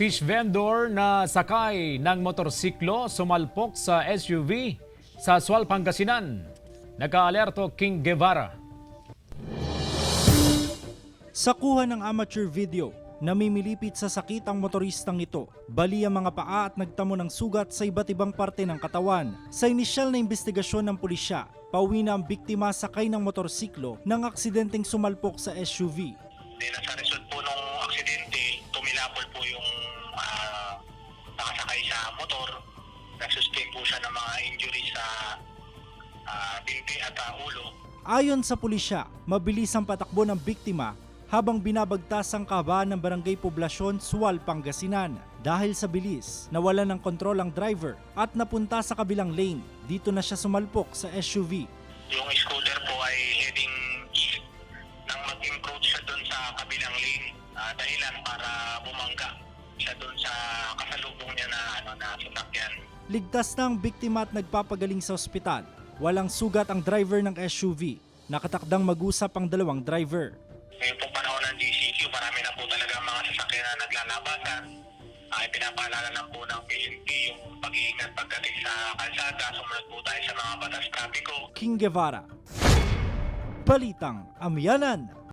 Fish vendor na sakay ng motorsiklo sumalpok sa SUV sa Sual, Pangasinan. Nag-aalerto King Guevara. Sa kuha ng amateur video, namimilipit sa sakit ang motoristang ito. Bali ang mga paa at nagtamo ng sugat sa iba't ibang parte ng katawan. Sa inisyal na investigasyon ng pulisya, pauwi na ang biktima sakay ng motorsiklo ng aksidenteng sumalpok sa SUV. Sa result po nung aksidente, tumilapol po yung nakasakay sa motor. Nag-sustain po siya ng mga injury sa binti at ulo. Ayon sa pulisya, mabilis ang patakbo ng biktima habang binabagtas ang kahabaan ng barangay Poblasyon, Sual, Pangasinan. Dahil sa bilis, nawalan ng kontrol ang driver at napunta sa kabilang lane. Dito na siya sumalpok sa SUV. Yung scooter po ay heading east nang mag-approach siya doon sa kabilang lane. Dahilan para bumangga siya doon sa kasalubong niya na sasakyan. Ligtas na ang biktima at nagpapagaling sa ospital. Walang sugat ang driver ng SUV. Nakatakdang mag-usap ang dalawang driver. Ngayon pong panahon ng GCQ, marami na po talaga mga sasakyan na naglalabasan. Ay pinapaalala lang po ng PNP yung pag-iingat pagdating sa kalsada. Sumunod po tayo sa mga batas trapiko. King Guevara, Balitang Amyanan.